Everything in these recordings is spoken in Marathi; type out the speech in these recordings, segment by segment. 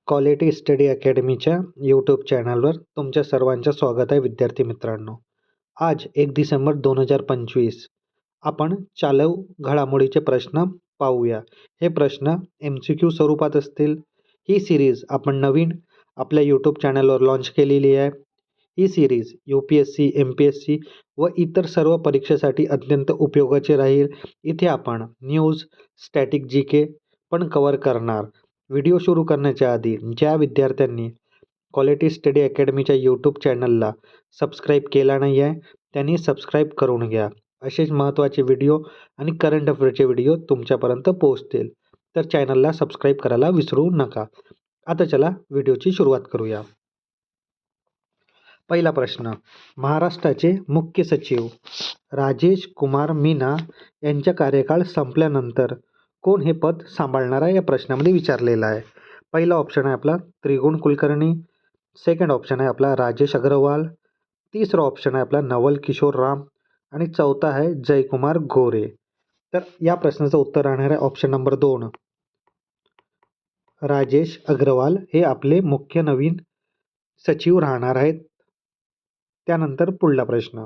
क्वालिटी स्टडी अकॅडमीच्या यूट्यूब चॅनलवर तुमच्या सर्वांचं स्वागत आहे विद्यार्थी मित्रांनो. आज 1 डिसेंबर 2025 आपण चालू घडामोडीचे प्रश्न पाहूया. हे प्रश्न MCQ स्वरूपात असतील. ही सिरीज आपण नवीन आपल्या यूट्यूब चॅनलवर लॉन्च केलेली आहे. ही सिरीज UPSC, MPSC व इतर सर्व परीक्षेसाठी अत्यंत उपयोगाची राहील. इथे आपण न्यूज, स्टॅटिक GK पण कव्हर करणार. व्हिडिओ सुरू करण्याच्या आधी ज्या विद्यार्थ्यांनी क्वालिटी स्टडी अकॅडमीच्या यूट्यूब चॅनलला सबस्क्राईब केला नाही आहे त्यांनी सबस्क्राईब करून घ्या. असेच महत्त्वाचे व्हिडिओ आणि करंट अफेअरचे व्हिडिओ तुमच्यापर्यंत पोहोचतील. तर चॅनलला सबस्क्राईब करायला विसरू नका. आता चला व्हिडिओची सुरुवात करूया. पहिला प्रश्न, महाराष्ट्राचे मुख्य सचिव राजेश कुमार मीना यांचा कार्यकाळ संपल्यानंतर कोण हे पद सांभाळणार आहे या प्रश्नामध्ये विचारलेला आहे. पहिला ऑप्शन आहे आपला त्रिगुण कुलकर्णी, सेकंड ऑप्शन आहे आपला राजेश अग्रवाल, तिसरा ऑप्शन आहे आपला नवल किशोर राम आणि चौथा आहे जयकुमार गोरे. तर या प्रश्नाचं उत्तर राहणार आहे ऑप्शन नंबर 2, राजेश अग्रवाल हे आपले मुख्य नवीन सचिव राहणार आहेत. त्यानंतर पुढला प्रश्न,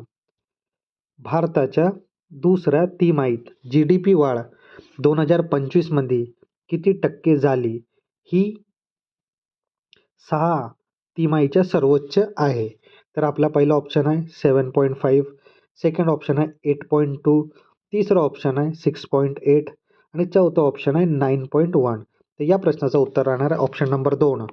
भारताच्या दुसऱ्या तिमाहीत GDP वाढ 2025 मध्ये किती टक्के झाली? ही 6 तिमाहीच्या सर्वोच्च आहे. तर आपला पहिला ऑप्शन आहे 7.5, सेकंड ऑप्शन आहे 8.2, तिसरा ऑप्शन आहे 6.8 आणि चौथा ऑप्शन आहे 9.1. तर या प्रश्नाचं उत्तर राहणार आहे ऑप्शन नंबर 2,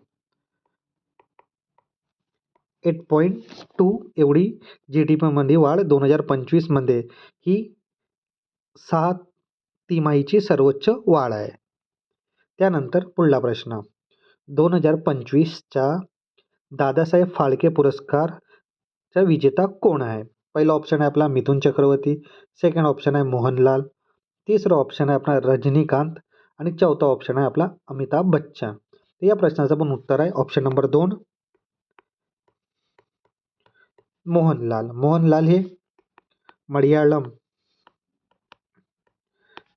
8.2 एवढी GDP मध्ये वाढ 2025 मध्ये ही 6 तिमाहीची सर्वोच्च वाढ आहे. त्यानंतर पुढला प्रश्न, 2025च्या दादासाहेब फाळके पुरस्कारचा विजेता कोण आहे? पहिला ऑप्शन आहे आपला मिथुन चक्रवर्ती, सेकंड ऑप्शन आहे मोहनलाल, तिसरा ऑप्शन आहे आपला रजनीकांत आणि चौथा ऑप्शन आहे आपला अमिताभ बच्चन. तर या प्रश्नाचं पण उत्तर आहे ऑप्शन नंबर 2, मोहनलाल. मोहनलाल हे मल्याळम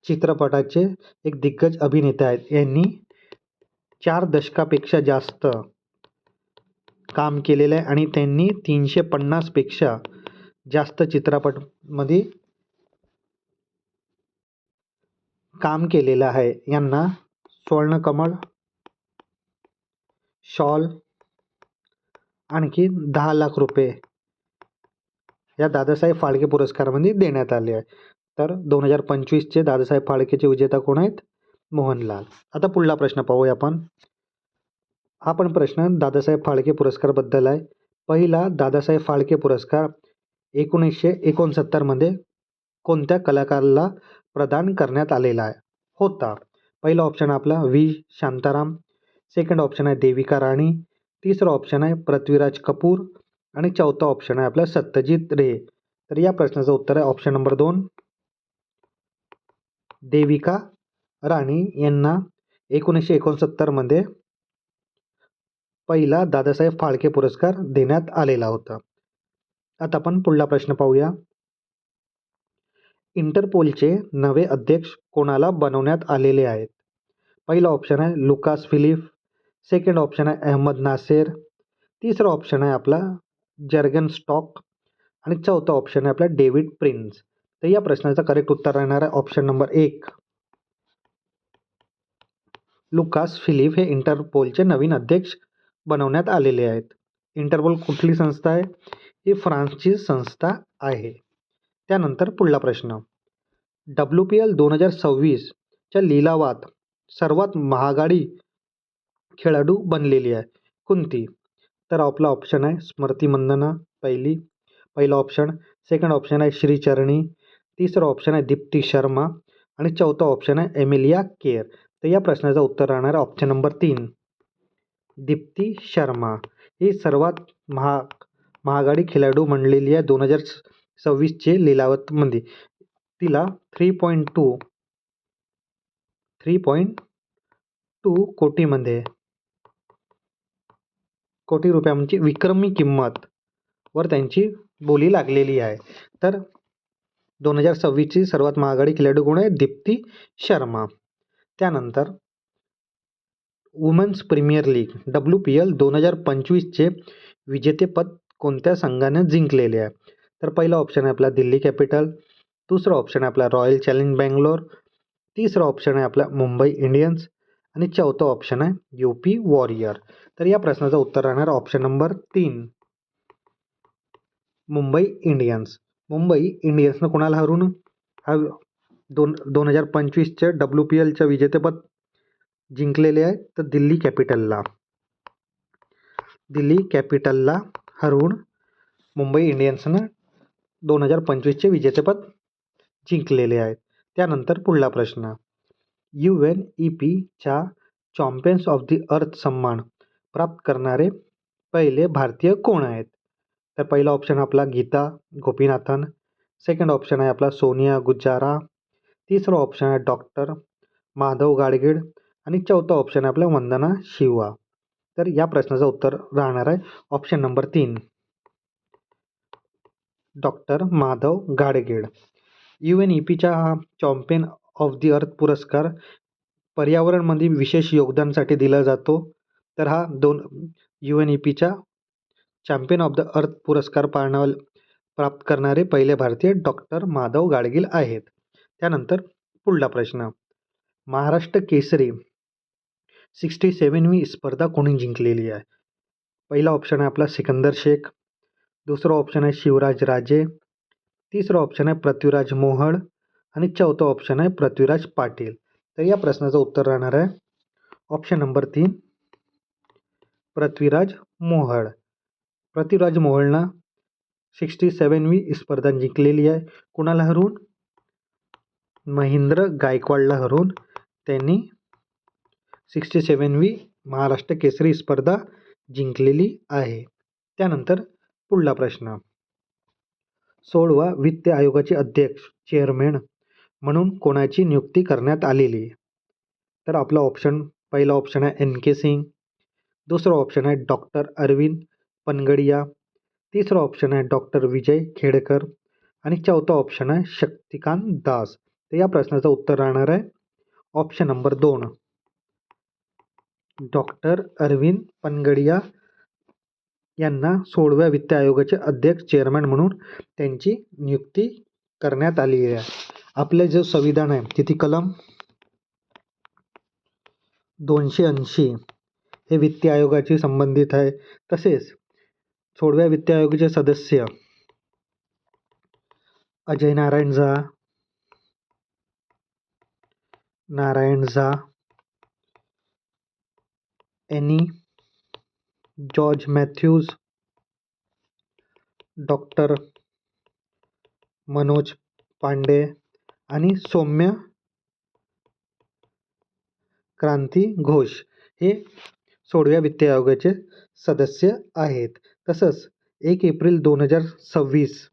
चित्रपटाचे एक दिग्गज अभिनेते आहेत. यांनी 4 दशकापेक्षा जास्त काम केलेलं आहे आणि त्यांनी 350 पेक्षा जास्त चित्रपटामध्ये काम केलेलं आहे. यांना स्वर्णकमळ, शॉल आणखी 10 लाख रुपये या दादासाहेब फाळके पुरस्कारामध्ये देण्यात आले आहे. तर 2025चे दादासाहेब फाळकेचे विजेता कोण आहेत? मोहनलाल. आता पुढला प्रश्न पाहूया आपण. हा पण प्रश्न दादासाहेब फाळके पुरस्काराबद्दल आहे. पहिला दादासाहेब फाळके पुरस्कार 1969 मध्ये कोणत्या कलाकाराला प्रदान करण्यात आलेला होता? पहिला ऑप्शन आपला V. शांताराम, सेकंड ऑप्शन आहे देविका राणी, तिसरा ऑप्शन आहे पृथ्वीराज कपूर आणि चौथा ऑप्शन आहे आपला सत्यजित रे. तर या प्रश्नाचं उत्तर आहे ऑप्शन नंबर 2, देविका राणी यांना 1969 मध्ये पहिला दादासाहेब फाळके पुरस्कार देण्यात आलेला होता. आता आपण पुढला प्रश्न पाहूया. इंटरपोलचे नवे अध्यक्ष कोणाला बनवण्यात आलेले आहेत? पहिला ऑप्शन आहे लुकास फिलिप, सेकंड ऑप्शन आहे अहमद नासेर, तिसरा ऑप्शन आहे आपला जर्गन स्टॉक आणि चौथा ऑप्शन आहे आपला डेव्हिड प्रिन्स. तर या प्रश्नाचं करेक्ट उत्तर राहणार आहे ऑप्शन नंबर 1, लुकास फिलिप हे इंटरपोलचे नवीन अध्यक्ष बनवण्यात आलेले आहेत. इंटरपोल कुठली संस्था आहे? ही फ्रान्सची संस्था आहे. त्यानंतर पुढला प्रश्न, WPL 2026च्या लिलावात सर्वात महागडी खेळाडू बनलेली आहे कोणती? तर आपला ऑप्शन आहे स्मृती मंदना पहिला ऑप्शन, सेकंड ऑप्शन आहे श्रीचरणी, तिसरा ऑप्शन आहे दीप्ती शर्मा आणि चौथा ऑप्शन आहे एमिलिया केर. तर या प्रश्नाचं उत्तर राहणार आहे ऑप्शन नंबर 3, दीप्ती शर्मा ही सर्वात महागडी खेळाडू बनलेली आहे 2026चे लिलावामध्ये. तिला 3.2 कोटी रुपयांची विक्रमी किंमत वर त्यांची बोली लागलेली आहे. तर 2026ची सर्वात महागडी खेळाडू कोण आहे? दीप्ती शर्मा. त्यानंतर वुमेन्स प्रीमियर लीग WPL 2025चे विजेतेपद कोणत्या संघाने जिंकलेले आहे? तर पहिला ऑप्शन आहे आपला दिल्ली कॅपिटल, दुसरा ऑप्शन आहे आपला रॉयल चॅलेंज बँगलोर, तिसरा ऑप्शन आहे आपला मुंबई इंडियन्स आणि चौथा ऑप्शन आहे UP वॉरियर. तर या प्रश्नाचं उत्तर राहणार option number 3 Mumbai Indians. Mumbai इंडियन्सनं कोणाला हरून हा 2025च्या WPLचं विजेतेपद जिंकलेले आहे? तर दिल्ली कॅपिटलला हरवून मुंबई इंडियन्सनं 2025चे विजेतेपद जिंकलेले आहेत. त्यानंतर पुढला प्रश्न, UNEPच्या चॅम्पियन्स ऑफ द अर्थ सन्मान प्राप्त करणारे पहिले भारतीय कोण आहेत? तर पहिला ऑप्शन आपला गीता गोपीनाथन, सेकंड ऑप्शन आहे आपला सोनिया गुजारा, तिसरा ऑप्शन आहे डॉक्टर माधव गाडगीळ आणि चौथा ऑप्शन आहे आपला वंदना शिवा. तर या प्रश्नाचं उत्तर राहणार आहे option number 3 doctor Madhav Gadgil. UNEPचा हा चॅम्पियन ऑफ द अर्थ पुरस्कार पर्यावरणमध्ये विशेष योगदानासाठी दिला जातो. तर हा UNEPचा चॅम्पियन ऑफ द अर्थ पुरस्कार प्राप्त करणारे पहिले भारतीय डॉक्टर माधव गाडगीळ आहेत. त्यानंतर पुढला प्रश्न, महाराष्ट्र केसरी 67वी स्पर्धा कोणी जिंकलेली आहे? पहिला ऑप्शन आहे आपला सिकंदर शेख, दुसरा ऑप्शन आहे शिवराज राजे, तिसरा ऑप्शन आहे पृथ्वीराज मोहोळ आणि चौथा ऑप्शन आहे पृथ्वीराज पाटील. तर या प्रश्नाचं उत्तर राहणार आहे ऑप्शन नंबर 3 पृथ्वीराज मोहोळ. पृथ्वीराज मोहोळनं 67वी स्पर्धा जिंकलेली आहे. कुणाला हरवून? महेंद्र गायकवाडला हरवून त्यांनी 67वी महाराष्ट्र केसरी स्पर्धा जिंकलेली आहे. त्यानंतर पुढला प्रश्न, 16वा वित्त आयोगाचे अध्यक्ष चेअरमॅन म्हणून कोणाची नियुक्ती करण्यात आलेली आहे? तर आपला पहिला ऑप्शन आहे NK सिंग, दुसरा ऑप्शन आहे डॉक्टर अरविंद पनगडिया, तिसरा ऑप्शन आहे डॉक्टर विजय खेडकर आणि चौथा ऑप्शन आहे शक्तिकांत दास. तर या प्रश्नाचं उत्तर राहणार आहे option number 2 doctor Arvind Panagariya यांना 16व्या वित्त आयोगाचे अध्यक्ष चेअरमॅन म्हणून त्यांची नियुक्ती करण्यात आली आहे. आपले जे संविधान आहे तिथे कलम 280 हे वित्त आयोगाशी संबंधित आहे. तसेच 16व्या वित्त आयोगाचे सदस्य Ajay Narayan Jha, Annie George Mathews, doctor Manoj Pande आणि सौम्य क्रांती घोष हे 16व्या वित्त आयोगाचे सदस्य आहेत. तसंच 1 एप्रिल 2026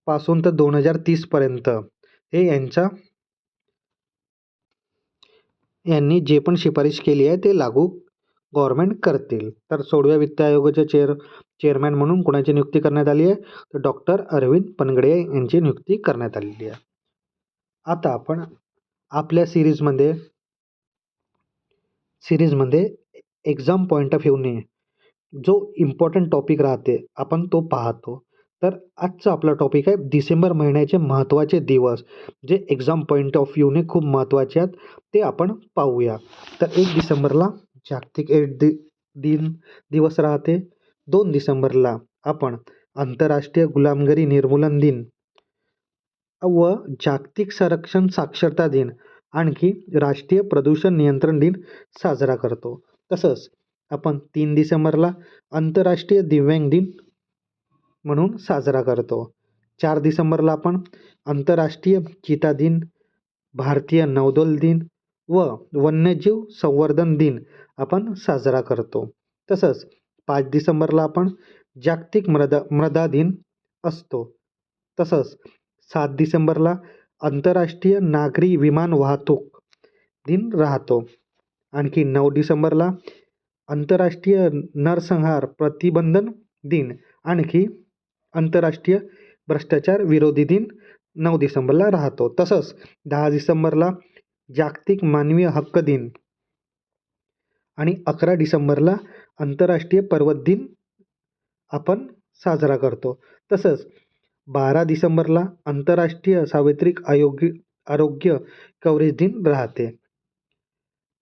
पासून तर 2030 पर्यंत हे यांनी जे पण शिफारस केली आहे ते लागू गव्हर्नमेंट करतील. तर 16व्या वित्त आयोगाचे चेअरमॅन म्हणून कोणाची नियुक्ती करण्यात आली आहे? तर डॉक्टर अरविंद पनगडिया यांची नियुक्ती करण्यात आलेली आहे. आता आपण आपल्या सिरीजमध्ये एक्झाम पॉईंट ऑफ व्ह्यूने जो इम्पॉर्टंट टॉपिक राहते आपण तो पाहतो. तर आजचा आपला टॉपिक आहे डिसेंबर महिन्याचे महत्त्वाचे दिवस जे एक्झाम पॉईंट ऑफ व्ह्यूने खूप महत्त्वाचे आहेत ते आपण पाहूया. तर 1 डिसेंबरला जागतिक एड्स दिवस राहते. 2 डिसेंबरला आपण आंतरराष्ट्रीय गुलामगिरी निर्मूलन दिन व जागतिक संरक्षण साक्षरता दिन आणखी राष्ट्रीय प्रदूषण नियंत्रण दिन साजरा करतो. तसंच आपण 3 डिसेंबरला आंतरराष्ट्रीय दिव्यांग दिन म्हणून साजरा करतो. 4 डिसेंबरला आपण आंतरराष्ट्रीय चीता दिन, भारतीय नौदल दिन व वन्यजीव संवर्धन दिन आपण साजरा करतो. तसंच 5 डिसेंबरला आपण जागतिक मृदा दिन असतो. तसंच 7 डिसेंबरला आंतरराष्ट्रीय नागरी विमान वाहतूक दिन राहतो. आणखी 9 डिसेंबरला आंतरराष्ट्रीय नरसंहार प्रतिबंधन दिन आणखी आंतरराष्ट्रीय भ्रष्टाचार विरोधी दिन 9 डिसेंबरला राहतो. तसंच 10 डिसेंबरला जागतिक मानवी हक्क दिन आणि 11 डिसेंबरला आंतरराष्ट्रीय पर्वत दिन आपण साजरा करतो. तसंच 12 डिसेंबरला आंतरराष्ट्रीय सार्वत्रिक आरोग्य कव्हरेज दिन राहते.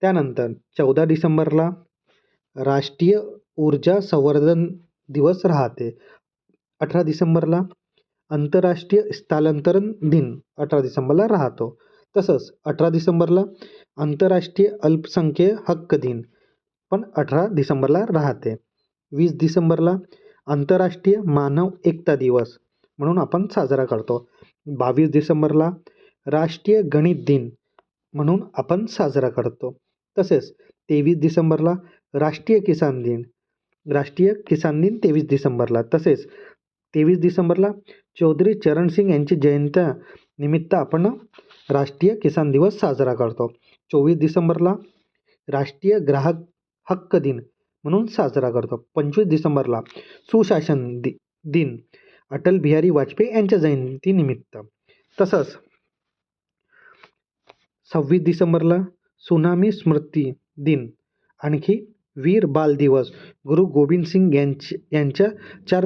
त्यानंतर 14 डिसेंबरला राष्ट्रीय ऊर्जा संवर्धन दिवस राहते. 18 डिसेंबरला आंतरराष्ट्रीय स्थलांतरण दिन 18 डिसेंबरला राहतो. तसंच 18 डिसेंबरला आंतरराष्ट्रीय अल्पसंख्याक हक्क दिन पण 18 डिसेंबरला राहते. 20 डिसेंबरला आंतरराष्ट्रीय मानव एकता दिवस म्हणून आपण साजरा करतो. 22 डिसेंबरला राष्ट्रीय गणित दिन म्हणून आपण साजरा करतो. तसेच 23 डिसेंबरला राष्ट्रीय किसान दिन 23 डिसेंबरला. तसेच 23 डिसेंबरला चौधरी चरणसिंग यांची जयंती निमित्त आपण राष्ट्रीय किसान दिवस साजरा करतो. 24 डिसेंबरला राष्ट्रीय ग्राहक हक्क दिन म्हणून साजरा करतो. 25 डिसेंबरला सुशासन दिन अटल बिहारी वाजपेयी यांच्या जयंतीनिमित्त. तसंच 26 डिसेंबरला सुनामी स्मृती दिन, आणखी वीर बाल दिवस गुरु गोविंद सिंग यांच्या 4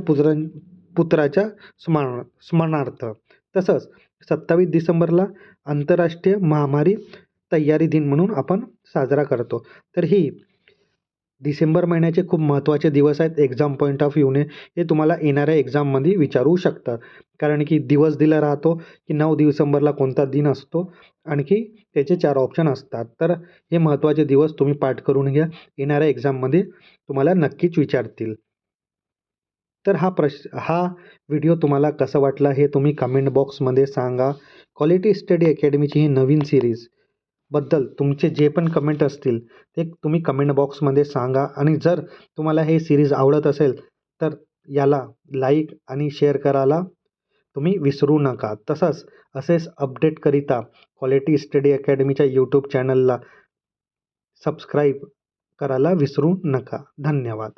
पुत्राच्या स्मरणार्थ. तसंच 27 डिसेंबरला आंतरराष्ट्रीय महामारी तयारी दिन म्हणून आपण साजरा करतो. तर ही डिसेंबर महिन्याचे खूप महत्त्वाचे दिवस आहेत. एक्झाम पॉईंट ऑफ व्ह्यूने हे तुम्हाला येणाऱ्या एक्झाममध्ये विचारू शकतात. कारण की दिवस दिला राहतो की 9 डिसेंबरला कोणता दिन असतो, आणखी त्याचे 4 ऑप्शन असतात. तर हे महत्त्वाचे दिवस तुम्ही पाठ करून घ्या. येणाऱ्या एक्झाममध्ये तुम्हाला नक्कीच विचारतील. तर हा व्हिडिओ तुम्हाला कसा वाटला हे तुम्ही कमेंट बॉक्समध्ये सांगा. क्वालिटी स्टडी अकॅडमीची ही नवीन सिरीज बद्दल तुमचे जे पण कमेंट असतील ते तुम्ही कमेंट बॉक्समध्ये सांगा. आणि जर तुम्हाला हे सिरीज आवडत असेल तर याला लाईक आणि शेअर करायला तुम्ही विसरू नका. तसंच असेच अपडेटकरिता क्वालिटी स्टडी अकॅडमीच्या यूट्यूब चॅनलला सबस्क्राईब करायला विसरू नका. धन्यवाद.